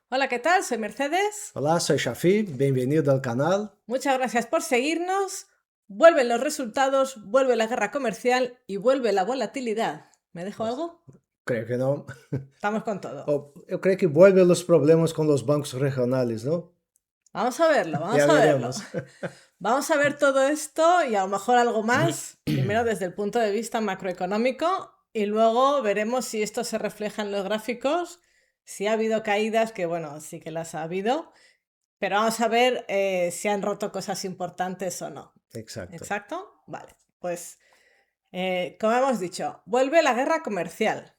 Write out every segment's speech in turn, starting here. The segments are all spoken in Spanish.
Hola, ¿qué tal? Soy Mercedes. Olá, sou Shafi, bem-vindo ao canal. Muchas gracias por seguirnos. Vuelven los resultados, vuelve la guerra comercial y vuelve la volatilidad. ¿Me dejo Nossa, algo? creio que não. Estamos con todo. Eu creio que vuelven os problemas com os bancos regionais, não? Vamos a verlo, Já vamos a verlo. veremos. Vamos a ver todo esto y a lo mejor algo más, primero desde el punto de vista macroeconómico y luego veremos si esto se refleja en los gráficos, si ha habido caídas, que bueno, sí que las ha habido, pero vamos a ver si han roto cosas importantes o no. Exacto. ¿Exacto? Vale, pues como hemos dicho, vuelve la guerra comercial.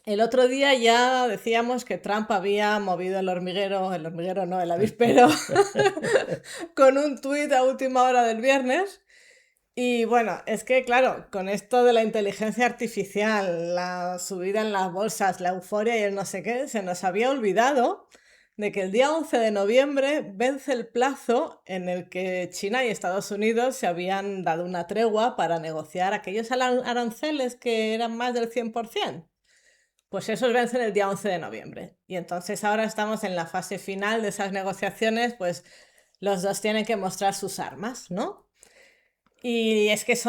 El otro día ya decíamos que Trump había movido el hormiguero no, el avispero, con un tuit a última hora del viernes. Y bueno, es que claro, con esto de la inteligencia artificial, la subida en las bolsas, la euforia y el no sé qué, se nos había olvidado de que el día 11 de noviembre vence el plazo en el que China y Estados Unidos se habían dado una tregua para negociar aquellos aranceles que eran más del 100%. Pues esos vencen el día 11 de noviembre. Y entonces ahora estamos en la fase final de esas negociaciones, pues los dos tienen que mostrar sus armas, ¿no? Y es que es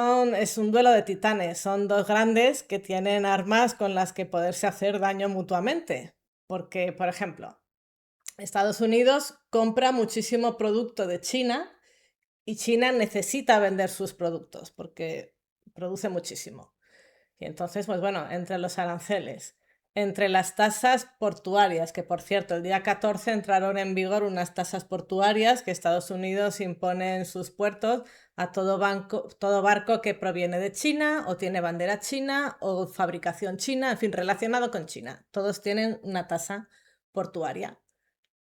un duelo de titanes, son dos grandes que tienen armas con las que poderse hacer daño mutuamente. Porque, por ejemplo, Estados Unidos compra muchísimo producto de China y China necesita vender sus productos porque produce muchísimo. Y entonces, pues bueno, entre los aranceles, entre las tasas portuarias, que por cierto, el día 14 entraron en vigor unas tasas portuarias que Estados Unidos impone en sus puertos a todo barco que proviene de China o tiene bandera china o fabricación china, en fin, relacionado con China. Todos tienen una tasa portuaria.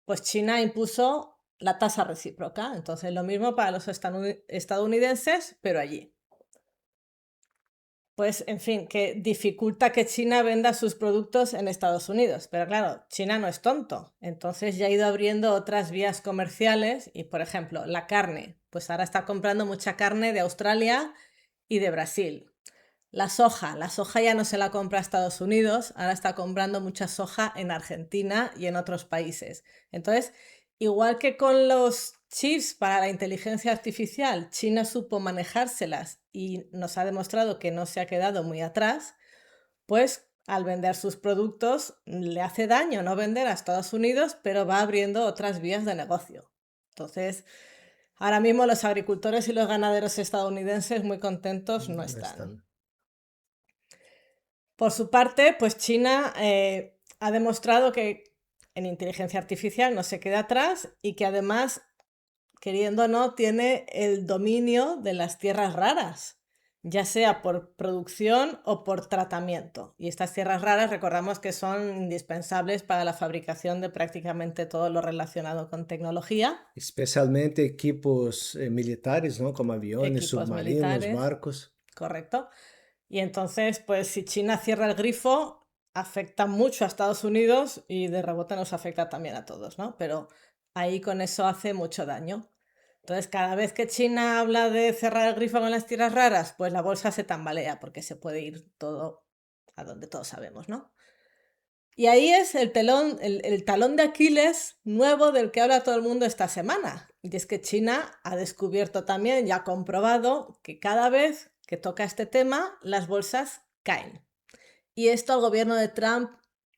Pues China impuso la tasa recíproca, entonces lo mismo para los estadounidenses, pero allí. Pues, en fin, que dificulta que China venda sus productos en Estados Unidos. Pero claro, China no es tonto. Entonces ya ha ido abriendo otras vías comerciales y, por ejemplo, la carne. Pues ahora está comprando mucha carne de Australia y de Brasil. La soja ya no se la compra a Estados Unidos, ahora está comprando mucha soja en Argentina y en otros países. Entonces, igual que con los chips para la inteligencia artificial, China supo manejárselas y nos ha demostrado que no se ha quedado muy atrás, pues al vender sus productos le hace daño no vender a Estados Unidos, pero va abriendo otras vías de negocio. Entonces, ahora mismo los agricultores y los ganaderos estadounidenses muy contentos no Não están. estão. Por su parte, pues China ha demostrado que en inteligencia artificial no se queda atrás y que además, queriendo o no, tiene el dominio de las tierras raras, ya sea por producción o por tratamiento. Y estas tierras raras recordamos que son indispensables para la fabricación de prácticamente todo lo relacionado con tecnología, Especialmente equipos militares, não? Como aviões, equipos submarinos, militares, barcos. correcto. Y entonces, pues si China cierra el grifo, afecta mucho a Estados Unidos y de rebote nos afecta también a todos, ¿no? Pero ahí con eso hace mucho daño. Entonces, cada vez que China habla de cerrar el grifo con las tierras raras, pues la bolsa se tambalea porque se puede ir todo a donde todos sabemos, ¿no? Y ahí es el talón de Aquiles nuevo del que habla todo el mundo esta semana. Y es que China ha descubierto también y ha comprobado que cada vez que toca este tema, las bolsas caen. Y esto al gobierno de Trump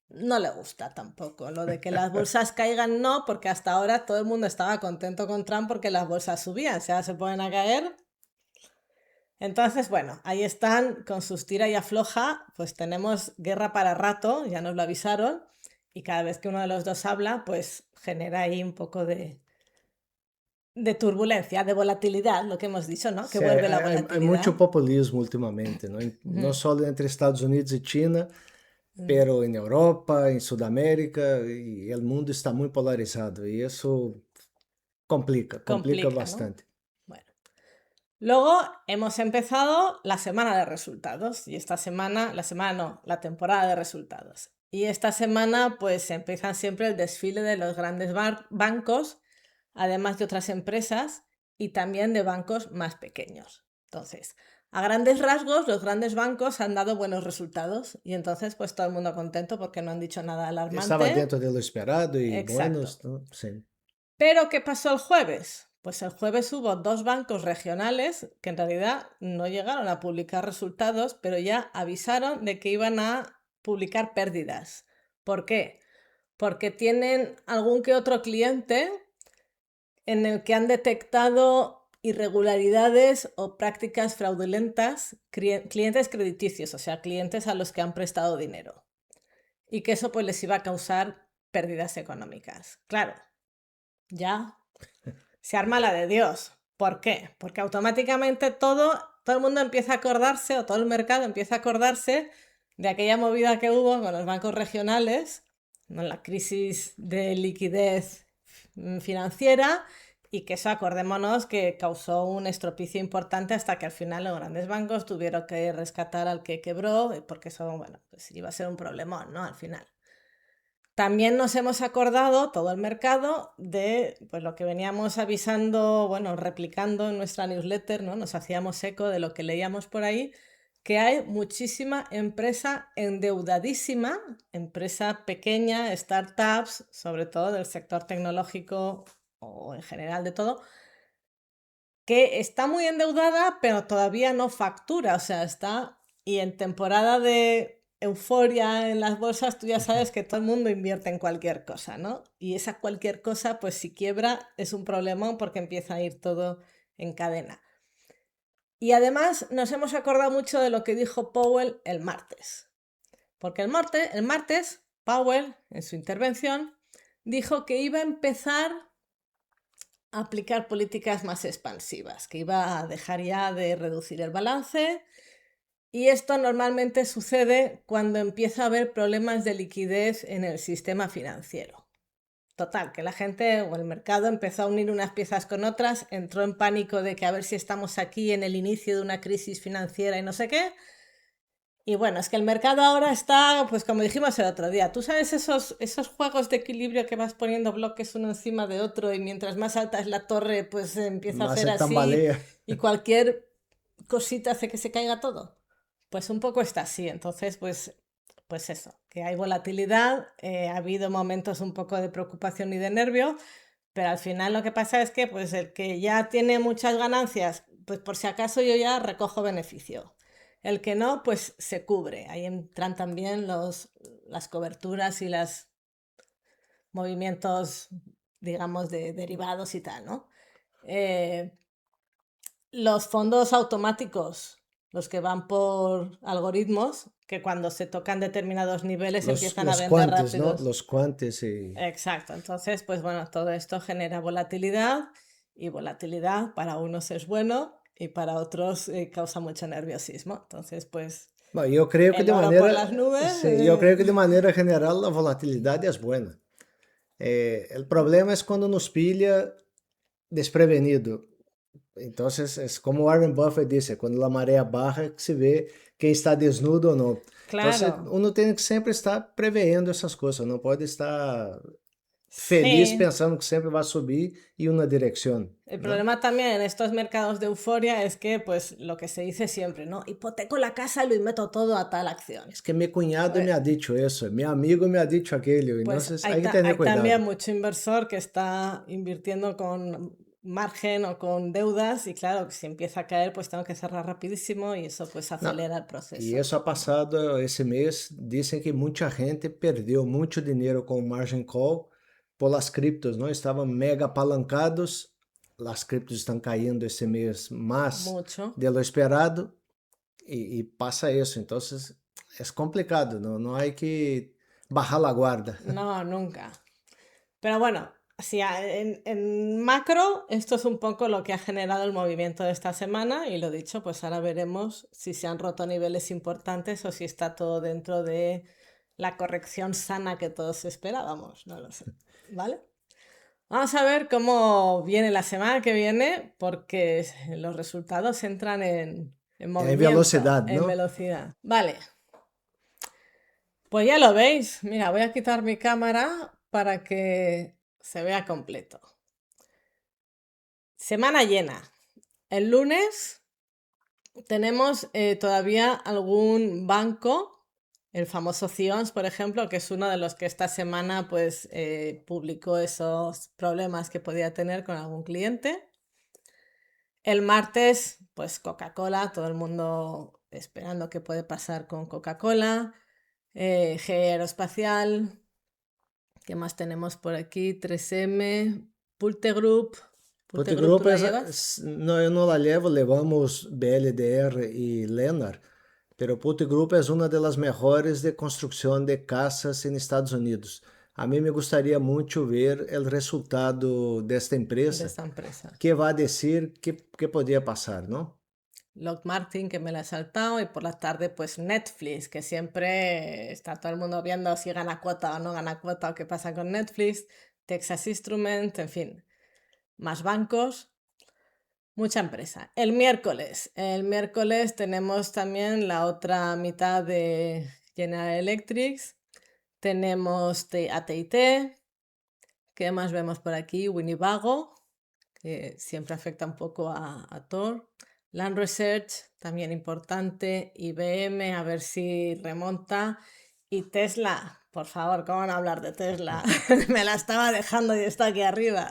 no le gusta tampoco. Lo de que las bolsas caigan no, porque hasta ahora todo el mundo estaba contento con Trump porque las bolsas subían. Si ahora se ponen a caer, entonces, bueno, ahí están con sus tira y afloja, pues tenemos guerra para rato, ya nos lo avisaron, y cada vez que uno de los dos habla, pues genera ahí un poco de turbulencia, de volatilidad, lo que hemos dicho, ¿no? Que Sí, vuelve la há muito volatilidad. populismo ultimamente, não? Não Ujú, só entre Estados Unidos e China, ujú. pero em Europa, em Sudamérica, e o mundo está muito polarizado. E isso complica Complica, ¿no? bastante. Bueno. Luego hemos empezado la semana de resultados, y esta semana, la semana no, la temporada de resultados. Y esta semana, pues empiezan siempre el desfile de los grandes bancos, además de otras empresas y también de bancos más pequeños. Entonces, A grandes rasgos, los grandes bancos han dado buenos resultados y entonces pues todo el mundo contento porque no han dicho nada Estaba alarmante. dentro de lo esperado y Exacto. buenos, ¿no? Sí. Pero ¿qué pasó el jueves? Pues el jueves hubo 2 bancos regionales que en realidad no llegaron a publicar resultados, pero ya avisaron de que iban a publicar pérdidas. ¿Por qué? Porque tienen algún que otro cliente en el que han detectado irregularidades o prácticas fraudulentas, clientes crediticios, o sea, clientes a los que han prestado dinero. Y que eso pues les iba a causar pérdidas económicas. Claro, ya se arma la de Dios. ¿Por qué? Porque automáticamente todo el mundo empieza a acordarse, o todo el mercado empieza a acordarse de aquella movida que hubo con los bancos regionales, ¿no? La crisis de liquidez financiera, y que eso, acordémonos, que causó un estropicio importante hasta que al final los grandes bancos tuvieron que rescatar al que quebró, porque eso, bueno, pues iba a ser un problemón, ¿no? Al final. También nos hemos acordado, todo el mercado, de pues, lo que veníamos avisando, bueno, replicando en nuestra newsletter, ¿no? Nos hacíamos eco de lo que leíamos por ahí, que hay muchísima empresa endeudadísima, empresa pequeña, startups, sobre todo del sector tecnológico o en general de todo, que está muy endeudada, pero todavía no factura, o sea, está, y en temporada de euforia en las bolsas, tú ya sabes que todo el mundo invierte en cualquier cosa, ¿no? Y esa cualquier cosa, pues si quiebra, es un problemón porque empieza a ir todo en cadena. Y además nos hemos acordado mucho de lo que dijo Powell el martes, porque el martes Powell, en su intervención, dijo que iba a empezar aplicar políticas más expansivas, que iba a dejar ya de reducir el balance, y esto normalmente sucede cuando empieza a haber problemas de liquidez en el sistema financiero. Total, que la gente o el mercado empezó a unir unas piezas con otras, entró en pánico de que a ver si estamos aquí en el inicio de una crisis financiera y no sé qué. Y bueno, es que el mercado ahora está, pues como dijimos el otro día, tú sabes esos juegos de equilibrio que vas poniendo bloques uno encima de otro y mientras más alta es la torre, pues empieza a Más hacer se así tambalea. y cualquier cosita hace que se caiga todo. Pues un poco está así, entonces pues eso, que hay volatilidad, ha habido momentos un poco de preocupación y de nervio, pero al final lo que pasa es que pues el que ya tiene muchas ganancias, pues por si acaso yo ya recojo beneficio. El que no, pues se cubre. Ahí entran también las coberturas y los movimientos, digamos, de derivados y tal, ¿no? Eh, los fondos automáticos, los que van por algoritmos, que cuando se tocan determinados niveles empiezan a Los vender cuantes, ¿no? rápidos. Los cuantes y... Exacto, entonces, pues bueno, todo esto genera volatilidad, y volatilidad para unos es bueno y para otros causa mucho nerviosismo. Entonces, pues Bueno, yo creo que el oro por las nubes. sí, yo creo que de manera general la volatilidad es buena. El problema es cuando nos pilla desprevenido. Entonces, es como Warren Buffett dice, cuando la marea baja que se ve quem está desnudo ou não. Entonces, Claro, uno tem que sempre estar prevendo essas coisas, não pode estar feliz sí. pensando que sempre vai subir em uma direção, El ¿no? problema también en estos mercados de euforia es que, pues, lo que se dice siempre, ¿no? Hipoteco la casa y lo meto todo a tal acción. Es que mi cuñado Pues, me ha dicho eso, mi amigo me ha dicho aquello, Pues entonces hay, hay que tener hay también cuidado. mucho inversor que está invirtiendo con margen o con deudas, y claro, si empieza a caer, pues tengo que cerrar rapidísimo y eso pues No, acelera el y proceso. eso ha pasado ese mes, dicen que mucha gente perdió mucho dinero con margin call por las criptos, ¿no? Estaban mega apalancados, las criptos están cayendo ese mes más Mucho. de lo esperado y pasa eso, entonces es complicado, ¿no? No hay que bajar la guardia. No, nunca. Pero bueno, si en macro, esto es un poco lo que ha generado el movimiento de esta semana, y lo dicho, pues ahora veremos si se han roto niveles importantes o si está todo dentro de la corrección sana que todos esperábamos. No lo sé. ¿Vale? Vamos a ver cómo viene la semana que viene, porque los resultados entran en En movimiento, velocidad, en ¿no? velocidad. Vale, pues ya lo veis. Mira, voy a quitar mi cámara para que se vea completo. Semana llena. El lunes Tenemos todavía algún banco, el famoso Cions, por ejemplo, que es uno de los que esta semana pues publicó esos problemas que podía tener con algún cliente. El martes, pues Coca-Cola, todo el mundo esperando qué puede pasar con Coca-Cola. GE Aeroespacial, ¿qué más tenemos por aquí? 3M, Pulte Group. Pulte Group, ¿tú Putigroup la llevas? no, eu não la llevo, levamos BLDR y Lennar, pero Putigroup es una de las mejores de construcción de casas en Estados Unidos. A mí me gustaría mucho ver el resultado de esta De empresa, esta empresa. que va a decir qué podría pasar, ¿no? Lockheed Martin, que me la he saltado, y por la tarde, pues Netflix, que siempre está todo el mundo viendo si gana cuota o no gana cuota o qué pasa con Netflix, Texas Instruments, en fin, más bancos, mucha empresa. El miércoles tenemos también la otra mitad de General Electric, tenemos AT&T, ¿qué más vemos por aquí? Winnebago, que siempre afecta un poco a Thor. Land Research, también importante. IBM, a ver si remonta. Y Tesla, por favor, ¿cómo van a hablar de Tesla? Me la estaba dejando y está aquí arriba.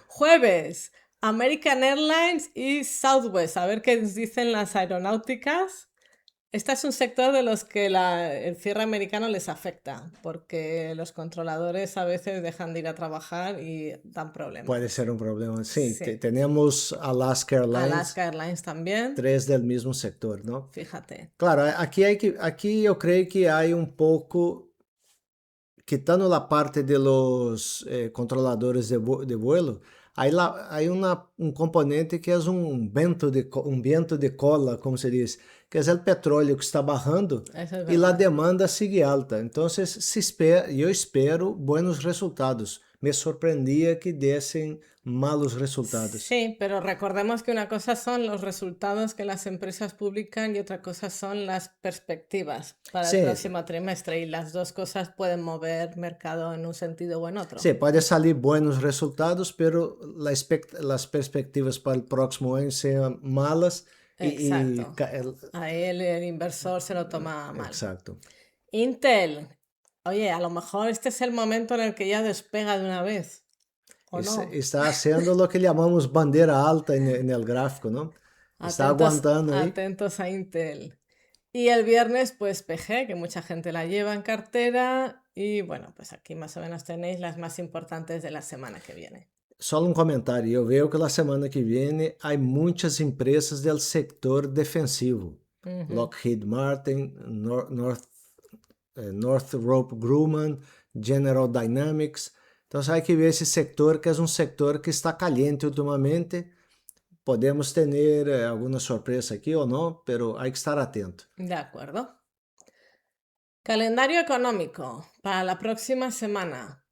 Jueves, American Airlines y Southwest, a ver qué nos dicen las aeronáuticas. Este es un sector de los que el cierre americano les afecta, porque los controladores a veces dejan de ir a trabajar y dan problemas. Puede ser un problema. Sí, Sí. tenemos Alaska Airlines, Alaska Airlines también, tres del mismo sector, ¿no? fíjate. Claro, aquí yo creo que hay un poco, quitando la parte de los controladores de vuelo, hay un componente que es un viento de cola, como se dice, que es el petróleo que está bajando Eso es y la verdad. demanda sigue alta. Entonces, yo espero buenos resultados. Me sorprendía que desen malos resultados. Sí, pero recordemos que una cosa son los resultados que las empresas publican y otra cosa son las perspectivas para el Sí, próximo trimestre y las dos cosas pueden mover mercado en un sentido o en otro. sí, puede salir buenos resultados, pero las perspectivas para el próximo año sean malas Exacto. Ahí el inversor se lo toma mal. exacto. Intel, oye, a lo mejor este es el momento en el que ya despega de una vez, ¿o no? Está haciendo lo que llamamos bandera alta en el gráfico, ¿no? Está Atentos, aguantando ahí. atentos a Intel. Y el viernes, pues PG, que mucha gente la lleva en cartera. Y bueno, pues aquí más o menos tenéis las más importantes de la semana que viene. Só um comentário, eu vejo que na semana que vem há muitas empresas do setor defensivo. Ujú. Lockheed Martin, Northrop Grumman, General Dynamics. Então, hay que ver esse sector, que é um sector que está caliente ultimamente. Podemos ter alguma surpresa aqui ou não, pero hay que estar atento. De acuerdo. Calendario económico para la próxima semana.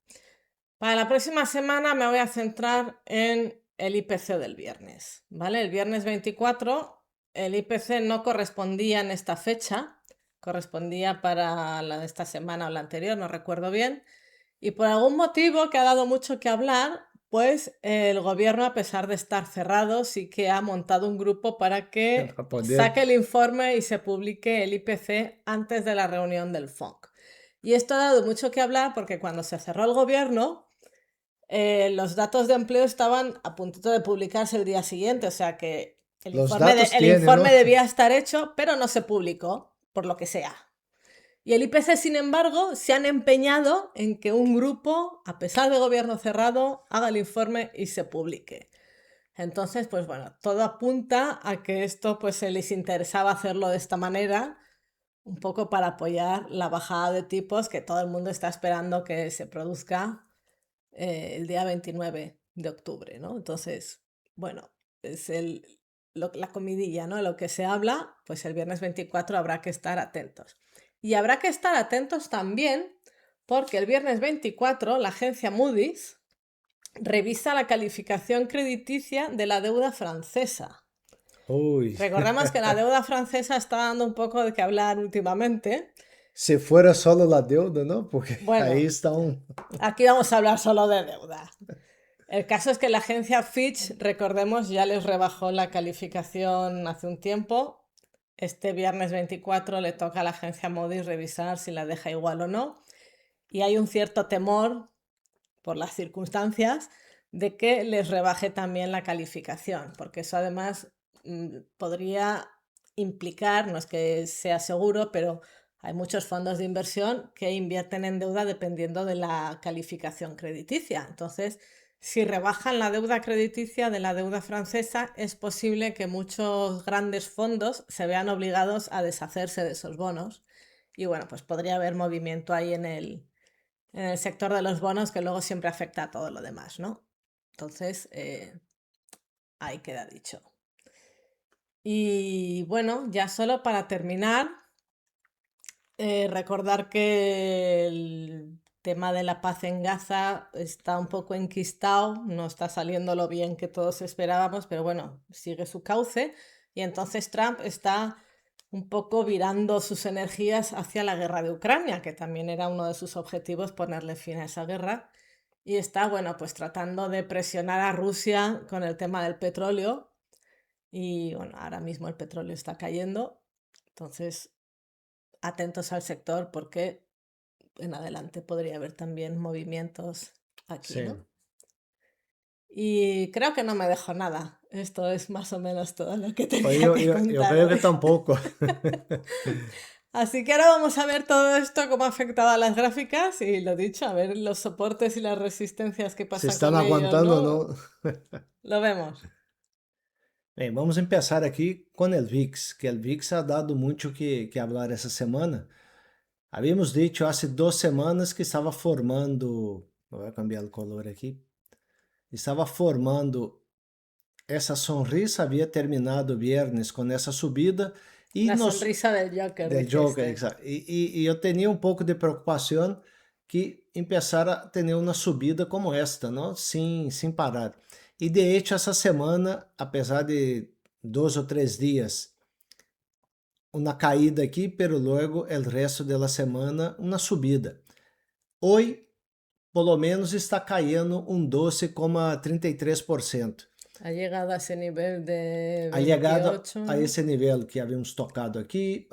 Para la próxima semana me voy a centrar en el IPC del viernes, ¿vale? El viernes 24, el IPC no correspondía en esta fecha, correspondía para la de esta semana o la anterior, no recuerdo bien, y por algún motivo que ha dado mucho que hablar, pues el gobierno, a pesar de estar cerrado, sí que ha montado un grupo para que Para poder. saque el informe y se publique el IPC antes de la reunión del FONC. Y esto ha dado mucho que hablar porque cuando se cerró el gobierno, los datos de empleo estaban a puntito de publicarse el día siguiente, o sea que el Los informe, datos el tienen, informe ¿no? debía estar hecho, pero no se publicó, por lo que sea. Y el IPC, sin embargo, se han empeñado en que un grupo, a pesar de gobierno cerrado, haga el informe y se publique. Entonces, pues bueno, todo apunta a que esto pues se les interesaba hacerlo de esta manera, un poco para apoyar la bajada de tipos que todo el mundo está esperando que se produzca el día 29 de octubre, ¿no? Entonces, bueno, es la comidilla, ¿no? Lo que se habla, pues el viernes 24 habrá que estar atentos. Y habrá que estar atentos también porque el viernes 24 la agencia Moody's revisa la calificación crediticia de la deuda francesa. Uy. Recordemos que la deuda francesa está dando un poco de qué hablar últimamente. Si fuera solo la deuda, ¿no? Porque Bueno, ahí está un... aquí vamos a hablar solo de deuda. El caso es que la agencia Fitch, recordemos, ya les rebajó la calificación hace un tiempo. Este viernes 24 le toca a la agencia Moody's revisar si la deja igual o no. Y hay un cierto temor, por las circunstancias, de que les rebaje también la calificación, porque eso además podría implicar, no es que sea seguro, pero hay muchos fondos de inversión que invierten en deuda dependiendo de la calificación crediticia. Entonces, si rebajan la deuda crediticia de la deuda francesa, es posible que muchos grandes fondos se vean obligados a deshacerse de esos bonos. Y bueno, pues podría haber movimiento ahí en el sector de los bonos que luego siempre afecta a todo lo demás, ¿no? Entonces, ahí queda dicho. Y bueno, ya solo para terminar, recordar que el tema de la paz en Gaza está un poco enquistado, no está saliendo lo bien que todos esperábamos, pero bueno, sigue su cauce. Y entonces Trump está un poco virando sus energías hacia la guerra de Ucrania, que también era uno de sus objetivos, ponerle fin a esa guerra. Y está, bueno, pues tratando de presionar a Rusia con el tema del petróleo. Y bueno, ahora mismo el petróleo está cayendo. Entonces, atentos al sector porque en adelante podría haber también movimientos aquí, ¿no? Sim. Y creo que no me dejo nada. Esto es más o menos todo lo que Foi, tenía que eu contar creio que hoy. tampouco. Así que ahora vamos a ver todo esto, cómo ha afectado a las gráficas y lo dicho, a ver los soportes y las resistencias, qué Se pasa estão con ellos, aguantando ou não. ¿no? Lo vemos. Bem, vamos começar aqui com o VIX, que o VIX ha dado muito que falar essa semana. Havíamos dicho há 2 semanas que estava formando, vou cambiar o color aqui, estava formando essa sonrisa, havia terminado viernes com essa subida e La nos sonrisa del Joker, del dice Joker, este. exacto. E eu tinha um pouco de preocupação que começar a ter uma subida como esta, não? Sem parar. E de hecho, essa semana, apesar de 2 ou 3 dias, uma caída aqui, pero luego o resto da semana, uma subida. Hoje, pelo menos, está caindo 12,33%. Ha llegado a ese nivel de Ha llegado 28, a ¿no? esse nível que havíamos tocado aqui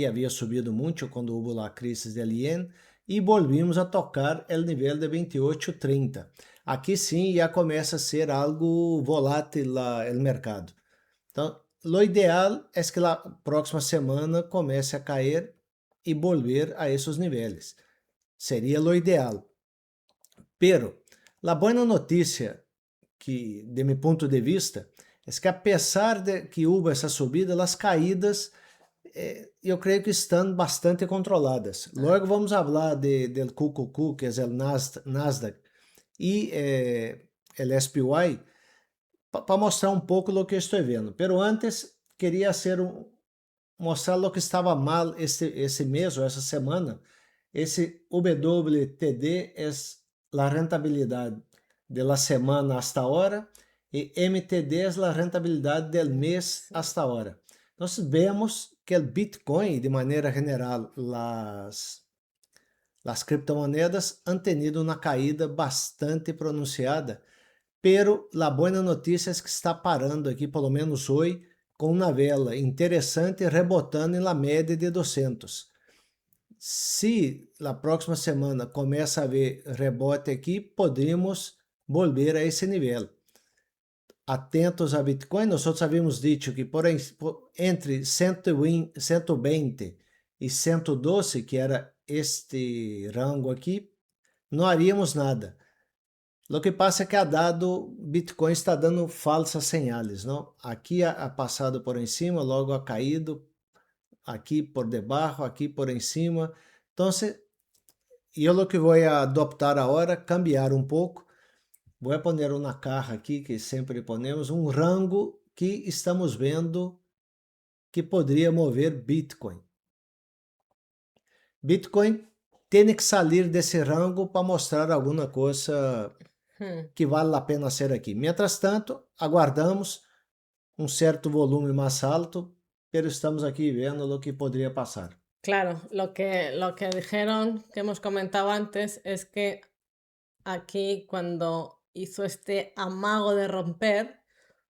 havia subido muito quando houve a crise del yen e volvimos a tocar o nível de 28,30. Aqui sim já começa a ser algo volátil o mercado. Então, o ideal é que a próxima semana comece a cair e volver a esses níveis. Seria o ideal. Pero, a boa notícia que, de meu ponto de vista, é que apesar de que houve essa subida, as caídas, eu creio que estão bastante controladas. Logo vamos falar do QQQ, que é o Nasdaq, e o SPY, para mostrar um pouco o que eu estou vendo. Pero antes, queria mostrar o que estava mal esse mês ou essa semana. Esse WTD é a rentabilidade da semana hasta agora e MTD é a rentabilidade do mês hasta agora. Nós vemos que o Bitcoin, de maneira geral, as criptomoedas han tenido uma caída bastante pronunciada, pero a boa notícia é que está parando aqui, pelo menos hoje, com uma vela interessante rebotando na média de 200. Se na próxima semana começa a haver rebote aqui, podemos volver a esse nível. Atentos a Bitcoin, nós havíamos dito que entre 120 e 112, que era este rango aqui, não haríamos nada. O que passa é que Bitcoin está dando falsas señales, não? Aqui ha passado por cima, logo ha caído, aqui por debaixo, aqui por cima. Então, eu o que vou adoptar agora, cambiar um pouco. Vou poner uma caja aqui que sempre ponemos, um rango que estamos vendo que poderia mover Bitcoin. Bitcoin tem que sair desse rango para mostrar alguma coisa que vale a pena ser aqui. Mientras tanto, aguardamos um certo volume mais alto, pero estamos aqui vendo o que poderia passar. Claro, lo que dijeron, que hemos comentado antes, es que aquí cuando hizo este amago de romper,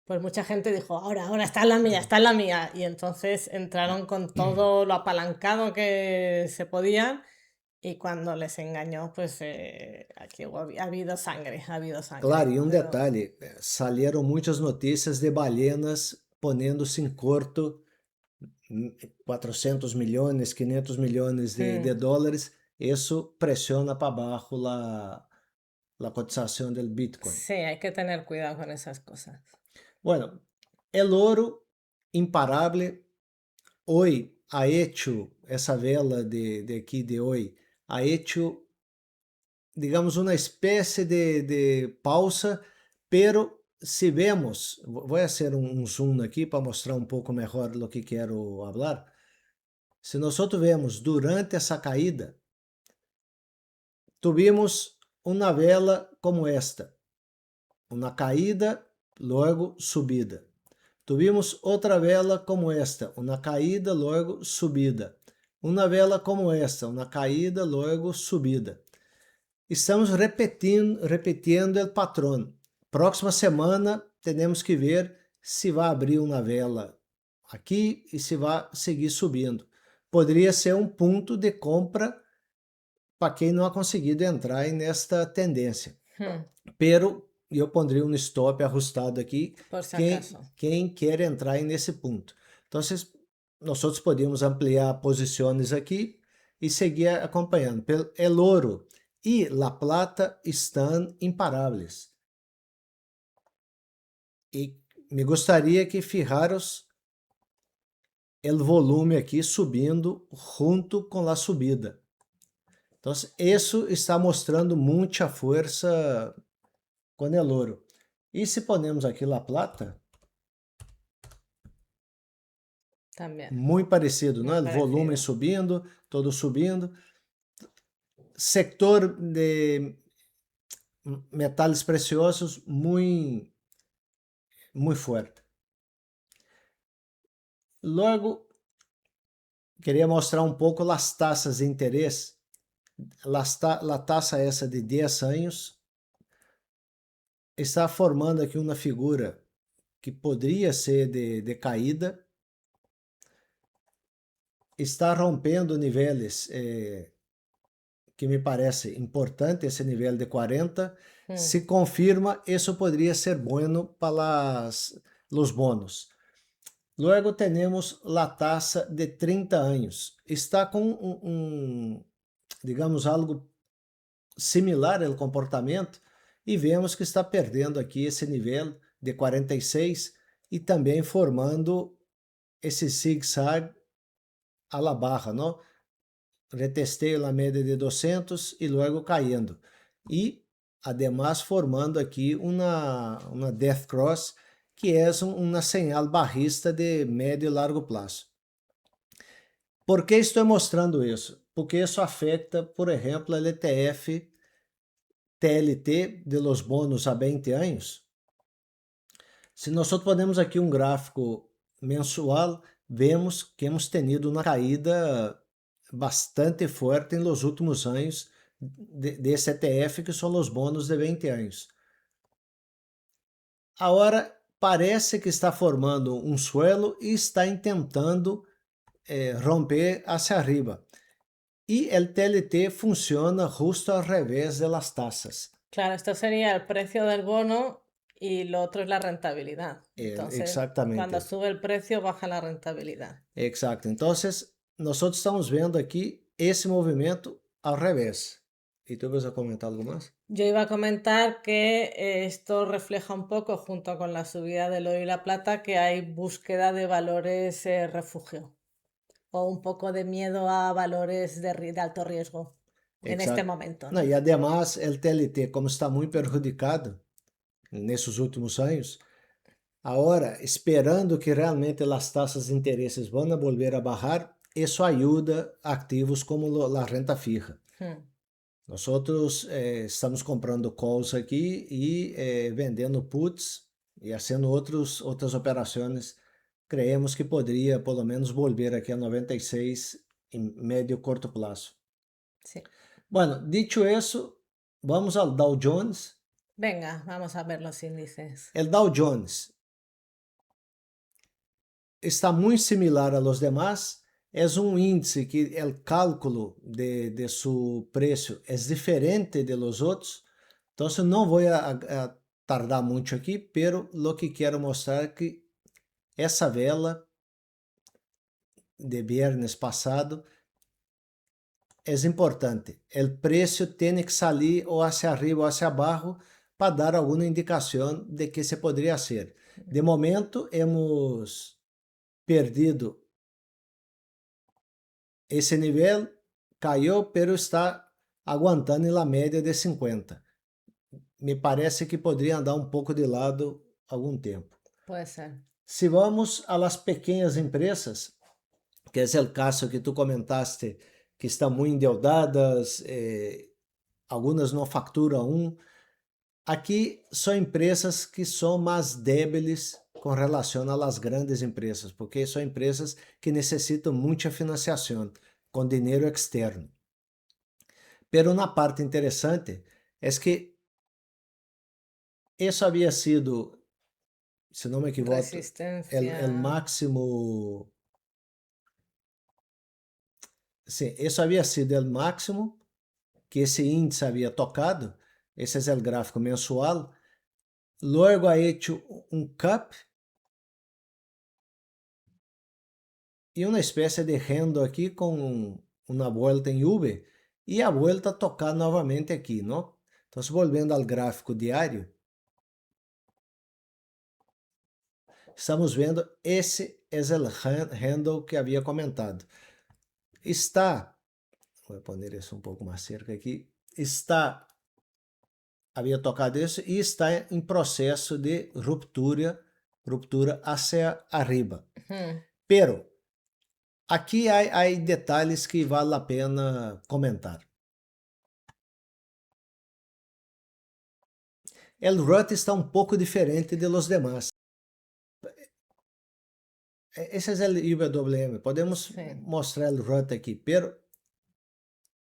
pues mucha gente dijo, ahora está en la mía, está en la mía. Y entonces entraron con todo lo apalancado que se podían y cuando les engañó, pues aquí ha habido sangre, ha habido Claro, sangre. e um Pero detalhe, salieron muitas notícias de balenas poniéndose em corto 400 milhões, 500 milhões de dólares, isso pressiona para baixo a cotização do Bitcoin. sí, hay que tener cuidado con esas cosas. Bueno, el oro imparable, hoy ha hecho, essa vela de aqui de hoje, ha hecho, digamos, uma espécie de pausa, pero se vemos, vou fazer um zoom aqui para mostrar um pouco melhor o que quero falar. Se nós vemos durante essa caída, tuvimos uma vela como esta, uma caída, logo subida. Tuvimos outra vela como esta, uma caída, logo subida. Uma vela como esta, uma caída, logo subida. Estamos repetindo o patrão. Próxima semana, temos que ver se vai abrir uma vela aqui e se vai seguir subindo. Poderia ser um ponto de compra para quem não ha conseguido entrar nesta tendência. Pero eu pondria um stop ajustado aqui, Por si acaso. quem quer entrar nesse ponto. Então, nós podemos ampliar posições aqui e seguir acompanhando. El ouro e la plata estão imparáveis. E me gostaria que fijaros o volume aqui subindo junto com a subida. Então, isso está mostrando muita força com o ouro. E se ponemos aqui la plata, También. muito parecido, Muy né? O parecido. volume subindo, todo subindo. Sector de metais preciosos muito forte. Logo, queria mostrar um pouco as taxas de interesse. A taxa essa de 10 anos está formando aqui uma figura que poderia ser de caída. Está rompendo níveis que me parece importante, esse nível de 40. Se confirma, isso poderia ser bueno para os bônus. Luego temos a taxa de 30 anos. Está com digamos, algo similar ao comportamento e vemos que está perdendo aqui esse nível de 46 e também formando esse zig-zag a la barra, não? Retestei a média de 200 e logo caindo. E, además, formando aqui uma death cross, que é uma señal barrista de médio e largo prazo. Por que estou mostrando isso? Porque isso afeta, por exemplo, o ETF TLT de los bonos a 20 anos. Se nós podemos aqui um gráfico mensual, vemos que hemos tenido uma caída bastante forte nos últimos anos desse ETF, que são os bônus de 20 anos. Agora, parece que está formando um suelo e está tentando romper hacia arriba. E o TLT funciona justo ao revés de las tasas. Claro, esto sería el precio del bono y lo otro es la rentabilidad. Entonces, Exactamente. cuando sube el precio, baja la rentabilidad. Exacto. Entonces, nós estamos vendo aqui esse movimento ao revés. ¿Y tú vas a comentar algo más? Yo iba a comentar que esto refleja un poco, junto con la subida del oro y la plata, que hay búsqueda de valores refugio o un poco de miedo a valores de alto riesgo en este Exacto. momento, Não, ¿no? e además, o TLT, como está muito prejudicado nesses últimos anos, agora, esperando que realmente as taxas de interesses vão volver a bajar, isso ajuda ativos como a renta fija. Nós estamos comprando calls aqui e vendendo puts e fazendo outras operações. Creemos que poderia, pelo menos, volver aqui a 96 em médio e curto prazo. Sí. Bueno, dicho isso, Vamos ao Dow Jones. Venga, vamos a ver los índices. El Dow Jones está muito similar a los demás. É um índice que o cálculo de seu preço é diferente de los outros. Então, não vou a tardar muito aqui, pero lo que quero mostrar é que essa vela de viernes passado é importante. O preço tem que sair ou hacia arriba ou hacia abaixo para dar alguma indicação de que se poderia ser. De momento, hemos perdido esse nível, caiu, pero está aguantando na média de 50. Me parece que poderia andar um pouco de lado algum tempo. Puede ser. Se vamos a las pequeñas empresas, que é o caso que tu comentaste, que estão muito endeudadas, algumas não facturam aqui são empresas que são mais débeis com relação às grandes empresas, porque são empresas que necessitam muita financiação com dinheiro externo. Pero na parte interessante é que isso havia sido, se não me equivoco, Resistencia. o máximo. Sim, isso havia sido o máximo que esse índice havia tocado. Esse é o gráfico mensual. Luego ha hecho um cup e uma espécie de rendo aqui com uma volta em V e a volta a tocar novamente aqui, não? Então, voltando ao gráfico diário, estamos vendo esse é o handle que havia comentado. Está, vou pôr isso um pouco mais cerca aqui, havia tocado isso e está em processo de ruptura hacia arriba. Pero aqui há detalhes que vale a pena comentar. El RUT está um pouco diferente de los demás. Esse é o IWM. Podemos mostrar o RUT aqui, pero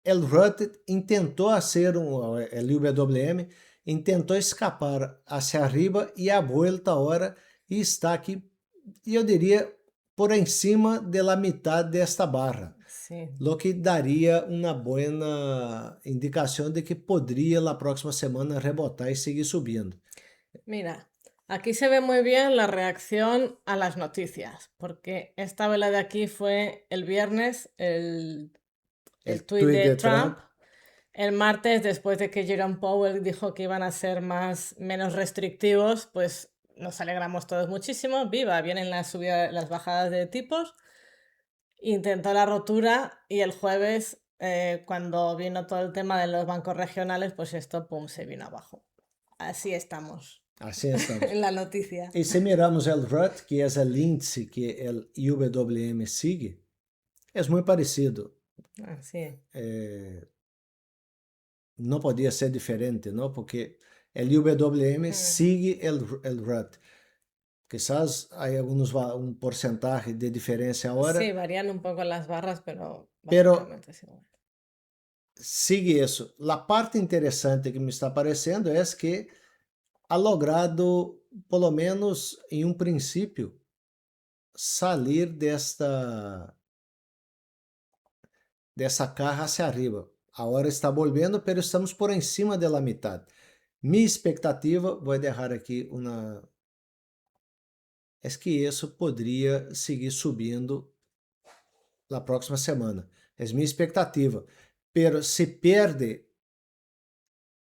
el RUT intentou ser o IWM intentou escapar hacia arriba e a vuelta agora e está aqui, eu diria, por encima da metade desta barra. Sí. Lo que daria uma boa indicação de que poderia na próxima semana rebotar e seguir subindo. Mira, aquí se ve muy bien la reacción a las noticias, porque esta vela de aquí fue el viernes, el tuit de Trump. El martes, después de que Jerome Powell dijo que iban a ser menos restrictivos, pues nos alegramos todos muchísimo. Viva, vienen las bajadas de tipos. Intentó la rotura y el jueves, cuando vino todo el tema de los bancos regionales, pues esto, pum, se vino abajo. Así estamos. Assim estamos. En la noticia. E se miramos o RUT, que é o índice que o IWM sigue, é muito parecido. Así. Não podia ser diferente, não? Porque o IWM sigue o RUT. Quizás hay un porcentaje de diferencia ahora. Sí, varían un poco las barras, pero básicamente es igual. Sigue eso. La parte interesante que me está aparecendo es que ha logrado, por lo menos en un principio, salir dessa caja hacia arriba. Ahora está volviendo, pero estamos por encima de la mitad. Mi expectativa, voy a dejar aquí una... é que isso poderia seguir subindo na próxima semana. É minha expectativa. Pero se perde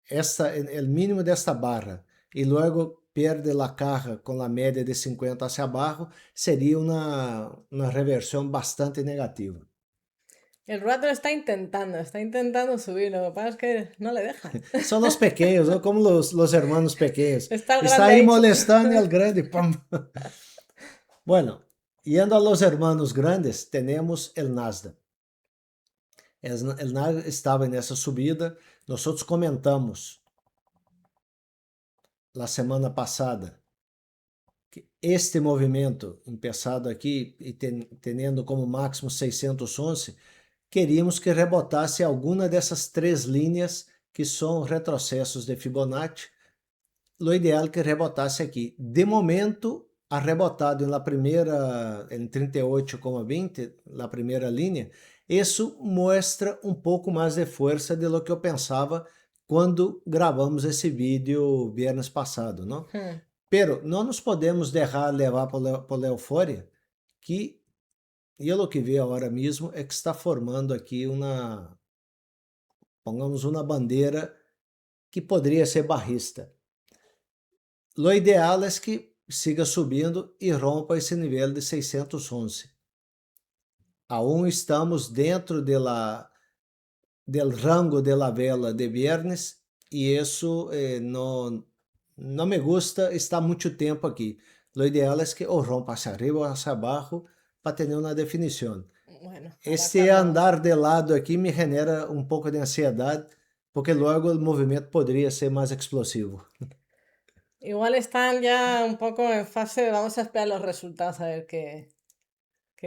o mínimo desta barra e logo perde a caja com a média de 50 hacia abaixo, seria uma reversão bastante negativa. El Ruatro está intentando subir, lo que pasa es que no le dejan. Son los pequeños, ¿no? Como los hermanos pequeños. Está ahí molestando al grande. ¡Pum! Bueno, yendo a los hermanos grandes, tenemos el Nasdaq. El Nasdaq estaba en esa subida. Nosotros comentamos la semana pasada que este movimento, empezado aqui e tendo como máximo 611, queríamos que rebotasse alguma dessas três linhas que são retrocessos de Fibonacci, o ideal é que rebotasse aqui. De momento, ha rebotado em 38,20, na primeira linha. Isso mostra um pouco mais de força de lo que eu pensava quando gravamos esse vídeo viernes passado, não? Pero não nos podemos deixar levar por la euforia, que eu o que vejo agora mesmo é que está formando aqui pongamos uma bandeira que poderia ser barrista. Lo ideal é que siga subindo e rompa esse nível de 611. Aún estamos dentro del rango de la vela de viernes e isso não me gusta estar muito tempo aqui. Lo ideal é que ou rompa hacia arriba ou hacia abaixo para ter uma definição. Bueno, Este andar de lado aqui me genera um pouco de ansiedade, porque logo o movimento poderia ser mais explosivo. Igual están ya un poco en fase, vamos a esperar los resultados a ver qué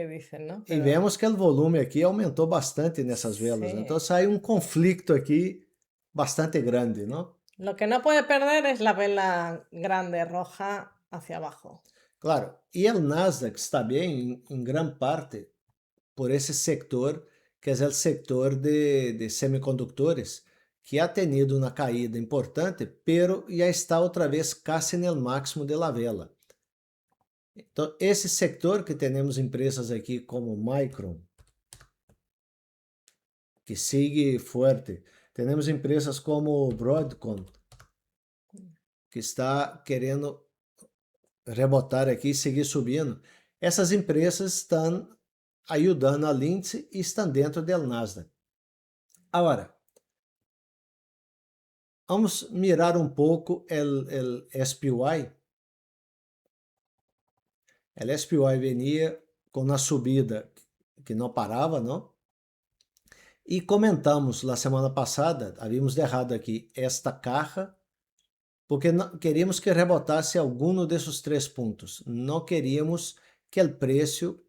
dicen, ¿no? E vemos que o volume aqui aumentou bastante nessas velas, então sai um conflito aqui bastante grande, não? Lo que no puede perder es la vela grande roja hacia abajo. Claro, e o Nasdaq está bem em grande parte por esse sector, que é o sector de semicondutores, que ha tenido uma caída importante, pero já está outra vez quase no máximo de la vela. Então, esse sector que temos empresas aqui como Micron, que sigue forte. Temos empresas como Broadcom, que está querendo rebotar aqui e seguir subindo. Essas empresas estão ajudando a índice e estão dentro do Nasdaq. Agora, vamos mirar um pouco o SPY. O SPY venia com uma subida que não parava, não? E comentamos na semana passada, havíamos errado aqui esta caja, porque não, queríamos que rebotasse algum desses 3 pontos. Não queríamos que o preço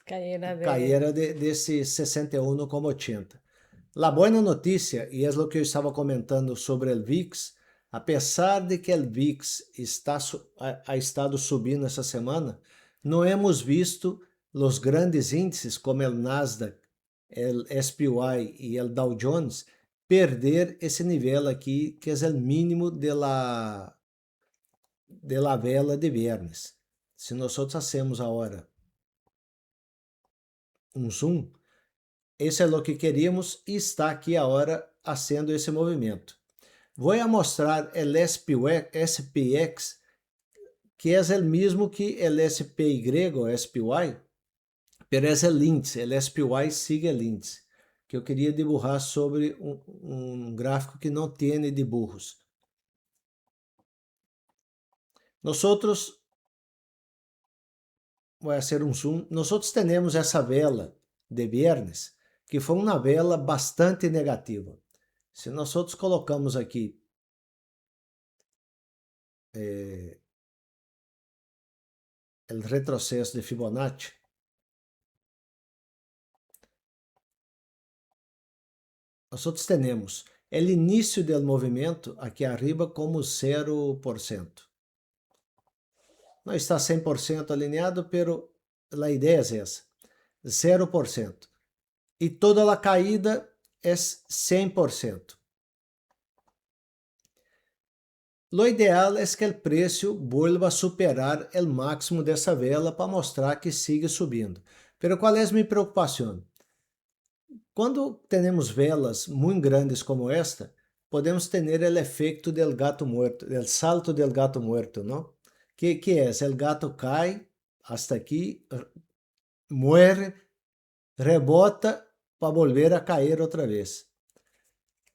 caíra desse 61,80. A boa notícia, e é o que eu estava comentando sobre o VIX, apesar de que o VIX ha estado subindo essa semana, não hemos visto os grandes índices como o Nasdaq, o SPY e o Dow Jones perder esse nível aqui, que é o mínimo de la vela de viernes. Se nós hacemos agora um zoom, esse é o que queríamos e está aqui agora fazendo esse movimento. Vou mostrar o SPX, que é o mesmo que o SPY, o SPY, pero é o índice, o SPY sigue o índice, que eu queria dibujar sobre um gráfico que não tem dibujos. Nós vou fazer um zoom, nós temos essa vela de viernes, que foi uma vela bastante negativa. Se nós colocamos aqui o retrocesso de Fibonacci, nós temos o início do movimento aqui arriba como 0%. Não está 100% alinhado, pero a ideia é essa, 0%. E toda a caída é 100%. Lo ideal é que o preço vuelva a superar o máximo dessa vela para mostrar que sigue subindo. Pero qual é a minha preocupação? Quando temos velas muito grandes como esta, podemos ter o efeito del gato muerto, del salto del gato muerto, não? Que é? O gato cai hasta aqui, muere, rebota para volver a cair outra vez.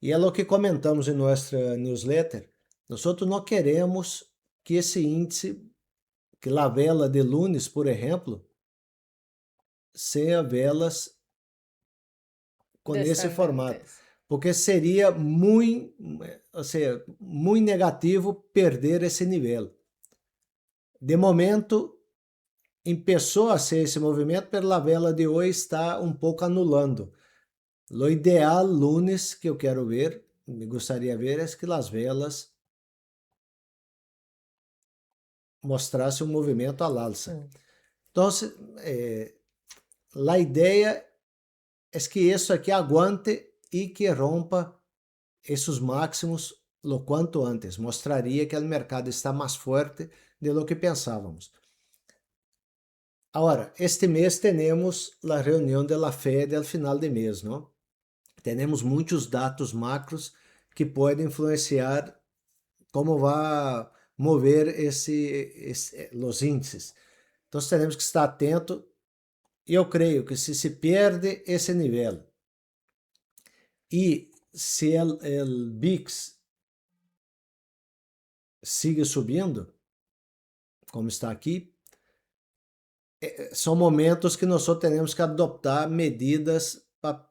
E é o que comentamos em nossa newsletter. Nós não queremos que esse índice, que a vela de lunes, por exemplo, seja velas com esse formato, porque seria muito negativo perder esse nível. De momento, começou a ser esse movimento, mas a vela de hoje está um pouco anulando. Lo ideal lunes que eu quero ver, me gostaria de ver, é que as velas mostrassem um movimento al alza. Então, a ideia é que isso aqui aguante e que rompa esses máximos lo quanto antes. Mostraria que o mercado está mais forte de lo que pensávamos. Agora, este mês temos a reunião da Fed ao final de mês, não? Temos muitos dados macros que podem influenciar como vai mover os índices. Então, temos que estar atento. E eu creio que se perde esse nível e se o VIX sigue subindo, como está aqui, são momentos que nós só temos que adotar medidas para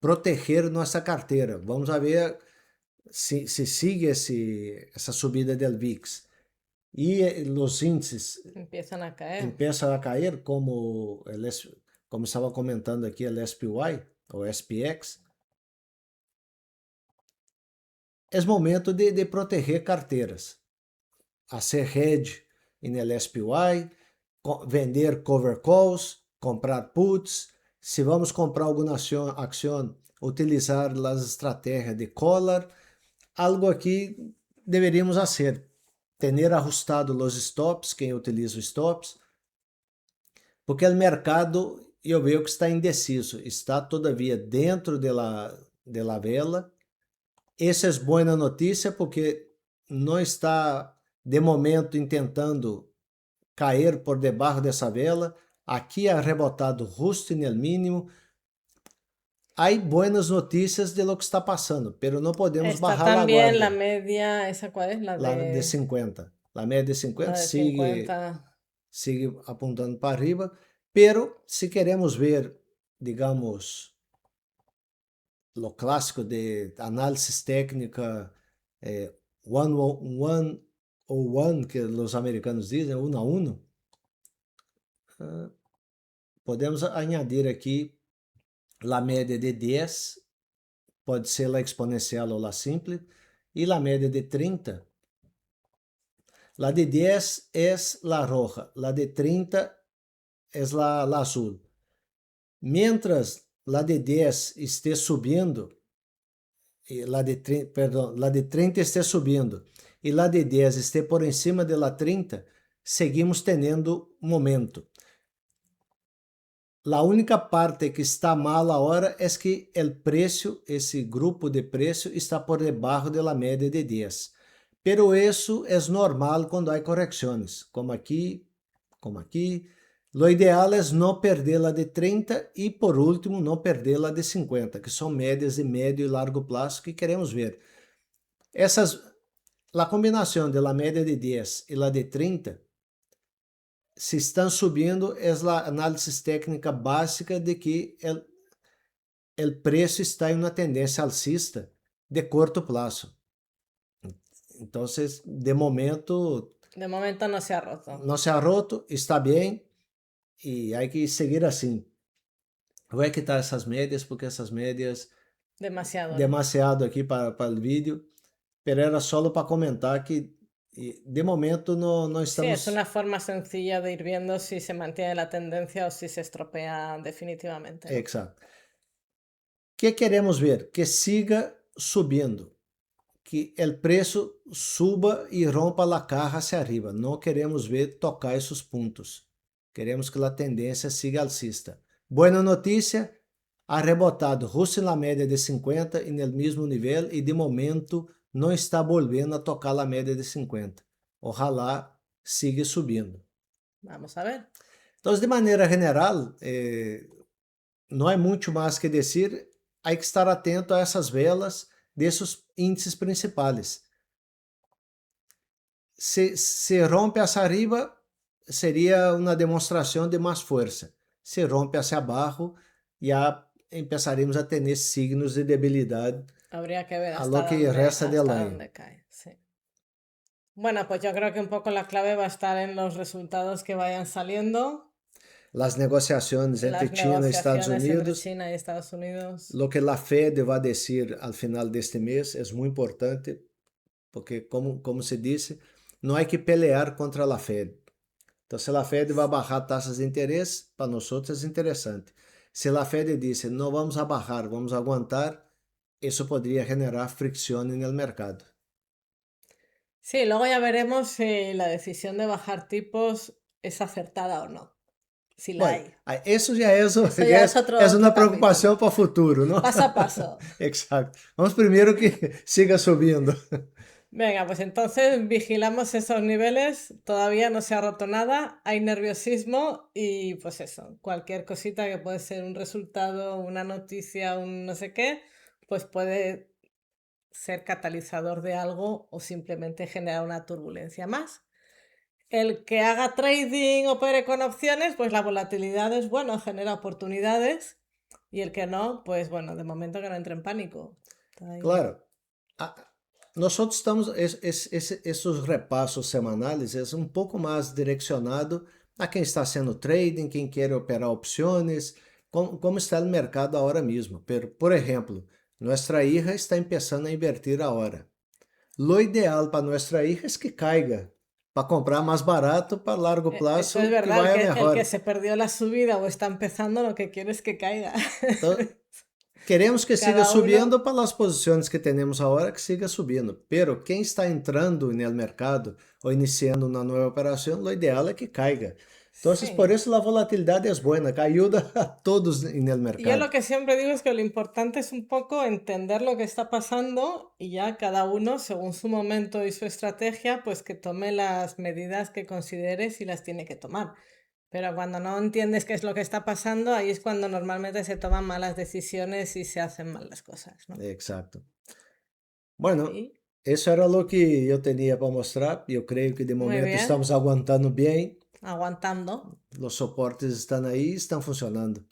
proteger nossa carteira. Vamos ver se sigue essa subida do VIX e os índices empiezan a cair, como estava comentando aqui, o SPY ou SPX. É momento de proteger carteiras, fazer hedge no SPY, vender cover calls, comprar puts. Se vamos comprar alguma ação, utilizar as estratégias de collar. Algo aqui deveríamos fazer, ter ajustado os stops, quem utiliza os stops, porque o mercado, eu vejo que está indeciso, está todavia dentro de la vela. Essa é boa notícia porque não está, de momento, tentando cair por debaixo dessa vela. Aqui ha rebotado justo no mínimo. Há boas notícias de lo que está passando, pero não podemos Está bajar a también la guardia. media, ¿esa cuál es? La La de de 50. La media de 50 la de sigue 50. apontando para arriba, pero se queremos ver, digamos, lo clássico de análise técnica, one ou one, que os americanos dizem, uno a uno, podemos añadir aqui a média de 10, pode ser a exponencial ou a simples, e a média de 30. La de 10 é la roja, la de 30 é la azul. Mientras la de 10 esté subindo, la de 30 esté subindo e la de 10 esté por encima de la 30, seguimos tendo momento. A única parte que está mal agora é que o preço, esse grupo de preço, está por debaixo da média de 10. Pero isso é normal quando há correções, como aqui, como aqui. Lo ideal é não perder a de 30 e, por último, não perder a de 50, que são médias de médio e largo prazo que queremos ver. A combinação da média de 10 e a de 30, se estão subindo, é a análise técnica básica de que o preço está em uma tendência alcista de curto prazo. Então, de momento no se ha roto. Não se ha roto, está bem e há que seguir assim. Vou quitar essas médias, porque essas médias demasiado aqui para o vídeo, pero era só para comentar que de momento não estamos... Sí, es una forma sencilla de ir viendo si se mantiene la tendencia o si se estropea definitivamente, ¿no? Exacto. Que queremos ver? Que siga subindo, que o preço suba e rompa a caja hacia arriba. Não queremos ver tocar esses pontos. Queremos que a tendência siga alcista. Boa notícia, ha rebotado justo na média de 50 e no mesmo nível e de momento não está voltando a tocar a média de 50. Ojalá siga subindo. Vamos a ver. Então, de maneira geral, não há muito mais que dizer. Há que estar atento a essas velas desses índices principais. Se rompe hacia arriba, seria uma demonstração de mais força. Se rompe hacia abaixo, já empezaremos a ter signos de debilidade. Habría que ver a lo que resta del año. Cae, sí. Bueno, pues yo creo que un poco la clave va a estar en los resultados que vayan saliendo. las negociaciones entre Las China y Estados negociaciones entre Unidos, China y Estados Unidos. lo que la Fed va a decir al final de este mes es muy importante, porque como se dice, no hay que pelear contra la Fed. Entonces la Fed va a bajar tasas de interés, para nosotros es interesante. Si la Fed dice no vamos a bajar, vamos a aguantar, eso podría generar fricción en el mercado. Sí, luego ya veremos si la decisión de bajar tipos es acertada o no, si la Bueno, hay. eso ya es, Eso ya ya es otro, es otro una preocupación capítulo. para futuro, ¿no? Paso a paso. Exacto. Vamos primero que siga subiendo. Venga, pues entonces vigilamos esos niveles. Todavía no se ha roto nada, hay nerviosismo y pues eso, cualquier cosita que puede ser un resultado, una noticia, un no sé qué, pues puede ser catalizador de algo o simplemente generar una turbulencia más. El que haga trading, opere con opciones, pues la volatilidad es bueno, genera oportunidades. Y el que no, pues bueno, de momento que no entre en pánico. Está ahí. Claro, a- nosotros estamos, esses repassos semanales é um pouco mais direcionado a quem está haciendo trading, quem quer operar opciones, como está o mercado agora mesmo. Por ejemplo, nuestra hija está empezando a invertir ahora. Lo ideal para nuestra hija es que caiga, para comprar más barato, para largo Eso es plazo, que verdad, vaya el que mejor. se perdió la subida o está empezando, lo que quiere es que caiga. Entonces, queremos que siga Cada uno. subiendo para las posiciones que tenemos ahora, que siga subiendo. Pero quem está entrando en el mercado ou iniciando uma nova operação, lo ideal é que caiga. Então, por Sí. isso a volatilidade é boa, que ajuda a todos en el Y yo mercado. lo que siempre digo es que lo importante es un poco entender lo que está pasando y ya cada uno, según su momento y su estrategia, pues que tome las medidas que considere si las tiene que tomar. Pero cuando no entiendes qué es lo que está pasando, ahí es cuando normalmente se toman malas decisiones y se hacen mal las cosas, ¿no? Exacto. Bueno, Y eso era lo que yo tenía para mostrar. Yo creo que de muy momento bien, estamos aguantando bien. aguantando. Los soportes están ahí, están funcionando.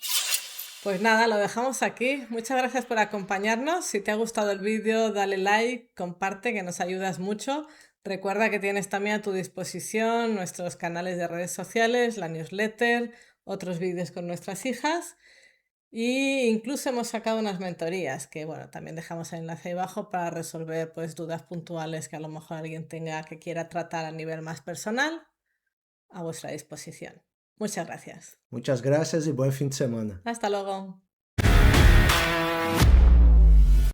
Pues nada, lo dejamos aquí. Muchas gracias por acompañarnos. Si te ha gustado el vídeo, dale like, comparte, que nos ayudas mucho. Recuerda que tienes también a tu disposición nuestros canales de redes sociales, la newsletter, otros vídeos con nuestras hijas e incluso hemos sacado unas mentorías que, bueno, también dejamos el enlace ahí abajo para resolver pues dudas puntuales que a lo mejor alguien tenga que quiera tratar a nivel más personal, a vuestra disposición. Muchas gracias. Muchas gracias y buen fin de semana. Hasta luego.